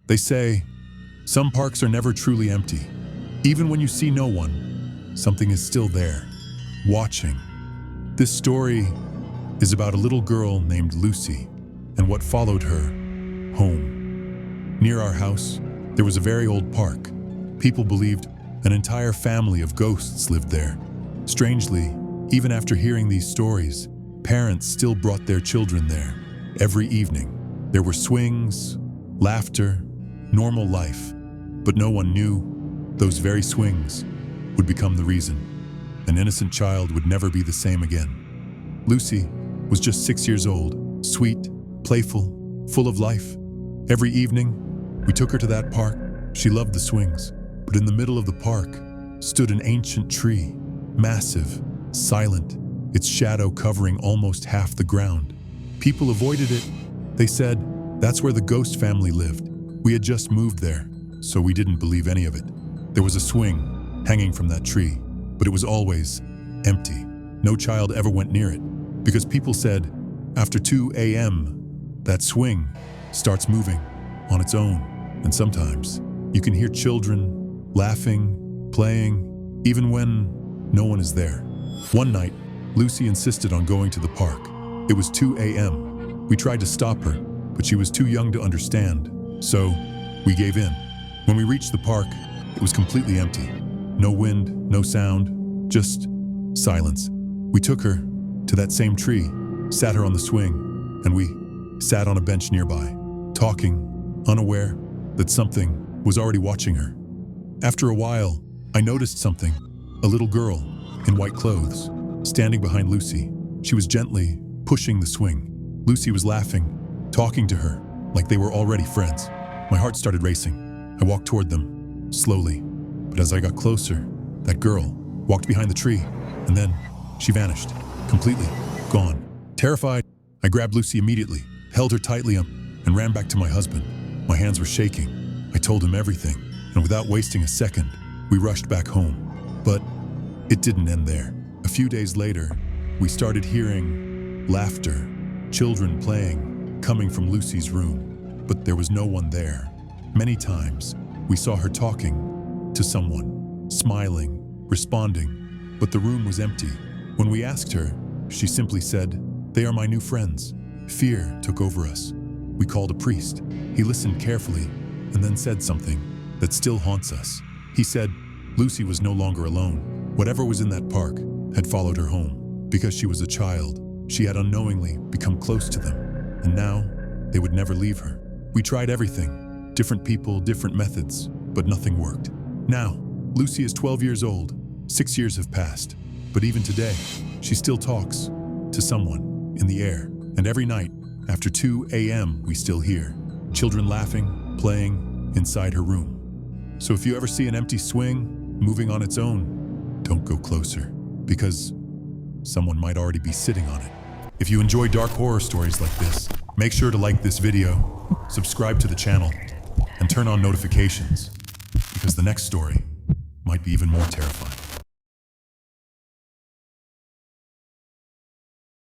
They say some parks are never truly empty. Even when you see no one, something is still there, watching. This story is about a little girl named Lucy and what followed her home. Near our house, there was a very old park. People believed an entire family of ghosts lived there. Strangely, even after hearing these stories, parents still brought their children there. Every evening, there were swings, laughter, normal life. But no one knew those very swings would become the reason an innocent child would never be the same again. Lucy was just 6 years old, sweet, playful, full of life. Every evening, we took her to that park. She loved the swings, but in the middle of the park stood an ancient tree, massive, silent, its shadow covering almost half the ground. People avoided it. They said that's where the ghost family lived. We had just moved there, so we didn't believe any of it. There was a swing hanging from that tree, but it was always empty. No child ever went near it, because people said after 2 a.m., that swing starts moving on its own. And sometimes you can hear children laughing, playing, even when no one is there. One night, Lucy insisted on going to the park. It was 2 a.m. We tried to stop her, but she was too young to understand, so we gave in. When we reached the park, it was completely empty. No wind, no sound, just silence. We took her to that same tree, sat her on the swing, and we sat on a bench nearby, talking, unaware that something was already watching her. After a while, I noticed something, a little girl in white clothes, standing behind Lucy. She was gently pushing the swing. Lucy was laughing, talking to her like they were already friends. My heart started racing. I walked toward them, slowly. But as I got closer, that girl walked behind the tree, and then she vanished, completely gone. Terrified, I grabbed Lucy immediately, held her tightly up, and ran back to my husband. My hands were shaking. I told him everything, and without wasting a second, we rushed back home. But it didn't end there. A few days later, we started hearing laughter, children playing, coming from Lucy's room, but there was no one there. Many times, we saw her talking to someone, smiling, responding, but the room was empty. When we asked her, she simply said, "They are my new friends." Fear took over us. We called a priest. He listened carefully and then said something that still haunts us. He said Lucy was no longer alone. Whatever was in that park had followed her home. Because she was a child, she had unknowingly become close to them, and now they would never leave her. We tried everything, different people, different methods, but nothing worked. Now, Lucy is 12 years old. 6 years have passed, but even today, she still talks to someone in the air. And every night, after 2 a.m., we still hear children laughing, playing inside her room. So if you ever see an empty swing moving on its own, don't go closer, because someone might already be sitting on it. If you enjoy dark horror stories like this, make sure to like this video, subscribe to the channel, and turn on notifications, because the next story might be even more terrifying.